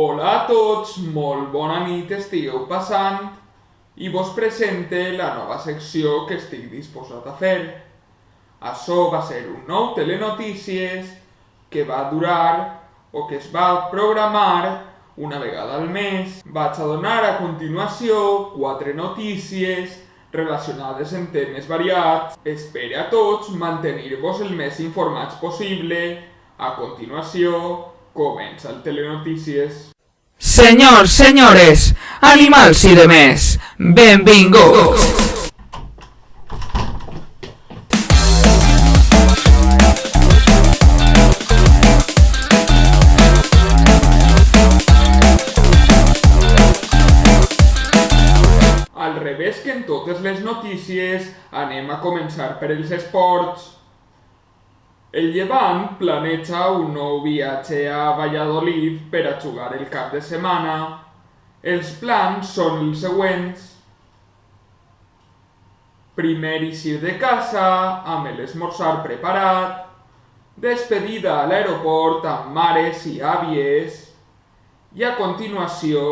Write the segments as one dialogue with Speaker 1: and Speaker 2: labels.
Speaker 1: Hola a tots, molt bona nit estigueu passant i vos presente la nova secció que estic disposat a fer. Això va ser un nou telenotícies que va durar o que es va programar una vegada al mes. Vaig a donar a continuació 4 notícies relacionades amb temes variats. Espero a tots mantenir-vos el més informats possible. A continuació, comença el telenotícies.
Speaker 2: Senyors, senyores, animals i demés, benvinguts!
Speaker 1: Al revés que en totes les notícies, anem a començar per els esports. El Llevant planeja un nou viatge a Valladolid per a jugar el cap de setmana. Els plans són els següents. Primer eixir de casa amb l'esmorzar preparat, despedida a l'aeroport amb mares i àvies i a continuació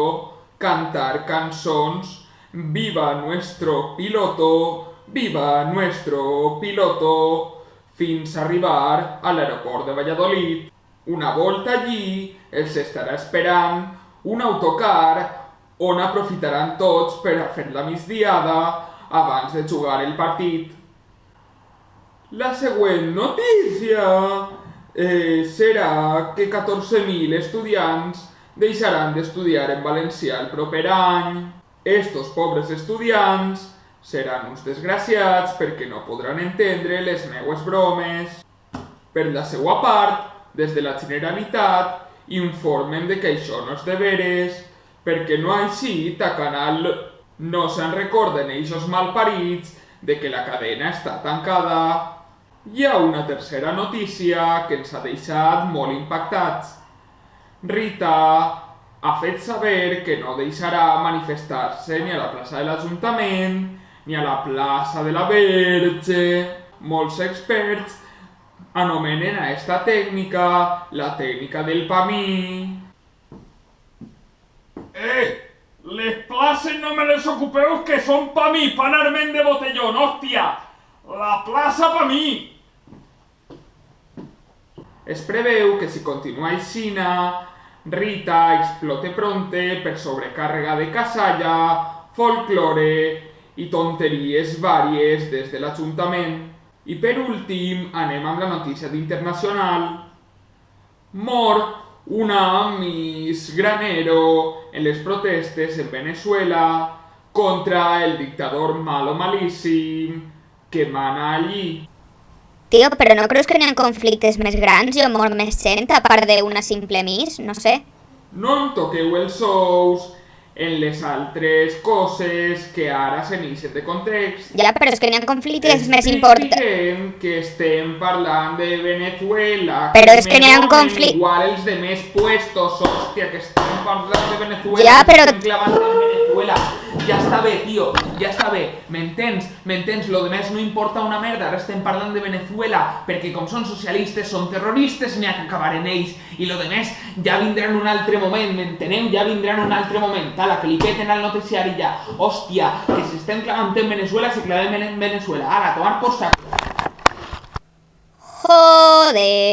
Speaker 1: cantar cançons Viva nuestro piloto, viva nuestro piloto, fins a arribar a l'aeroport de Valladolid. Una volta allí els estarà esperant un autocar on aprofitaran tots per a fer la migdiada abans de jugar el partit. La següent notícia serà que 14.000 estudiants deixaran d'estudiar en valencià el proper any. Estos pobres estudiants seran uns desgraciats perquè no podran entendre les meues bromes. Per la seua part, des de la Generalitat, informen de que això no és de veres, perquè no així a Canal no se'n recorden eixos malparits de que la cadena està tancada. Hi ha una tercera notícia que ens ha deixat molt impactats. Rita ha fet saber que no deixarà manifestar-se ni a la plaça de l'Ajuntament ni a la plaça de la Verge. Molts experts anomenen a esta tècnica la tècnica del pa mi.
Speaker 3: Les places no me les ocupeu que són pa mi, pa anar-me'n de botellón, hòstia! La plaça pa mi!
Speaker 1: Es preveu que si continua aixina, Rita explote pronte per sobrecàrrega de casalla, folklore i tonteries vàries des de l'Ajuntament. I per últim, anem amb la notícia d'internacional. Mor una Miss Granero en les protestes en Venezuela contra el dictador malo malíssim que mana allí.
Speaker 4: Tio, però no creus que n'hi ha conflictes més grans i o molt més gent, a part d'una simple Miss? No sé.
Speaker 1: No em toqueu els ous en les altres coses que ara se n'ixen de context.
Speaker 4: Ja, però és que n'hi ha conflictes més importants.
Speaker 1: Diguem que estem parlant de Venezuela.
Speaker 4: Però és que n'hi ha conflictes.
Speaker 1: Igual els de més puestos, hòstia, que estem parlant de Venezuela.
Speaker 4: Ja, però...
Speaker 1: Estem clavant en Venezuela. Ja està bé, tio, ja està bé. M'entens? Lo de més no importa una merda. Ara estem parlant de Venezuela perquè com són socialistes, són terroristes, n'hi ha que acabar en ells. I lo de més ja vindrà en un altre moment, m'enteneu? Ja vindrà en un altre moment. Ala, que li peten al noticiari ja. Hòstia, que si estem clavant en Venezuela, si clavem en Venezuela. Ara, tomar por saco.
Speaker 4: Joder.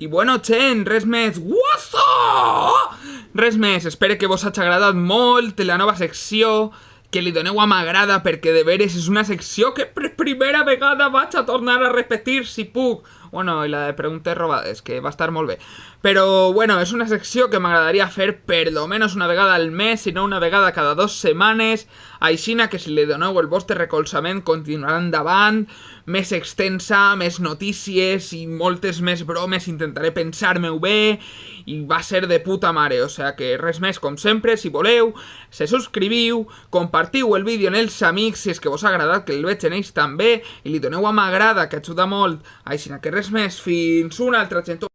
Speaker 2: I bueno, gent, res més. Guazo! Res més, espero que vos hagi agradat molt la nova secció, que li doneu a m'agrada perquè de veres és una secció que per primera vegada vaig a tornar a repetir si puc. Bueno, i la de preguntes robades, que va estar molt bé. Però, bueno, és una secció que m'agradaria fer per lo menos una vegada al mes, si no una vegada cada 2 setmanes. Aixina que si li doneu el vostre recolzament continuarà endavant, més extensa, més notícies i moltes més bromes, intentaré pensar-me-ho bé i va ser de puta mare, o sea que res més, com sempre, si voleu, se subscriviu, compartiu el vídeo en els amics si és que vos ha agradat que el veig en ells també i li doneu a m'agrada, que ajuda molt. Aixina que res més, fins una altra, gent.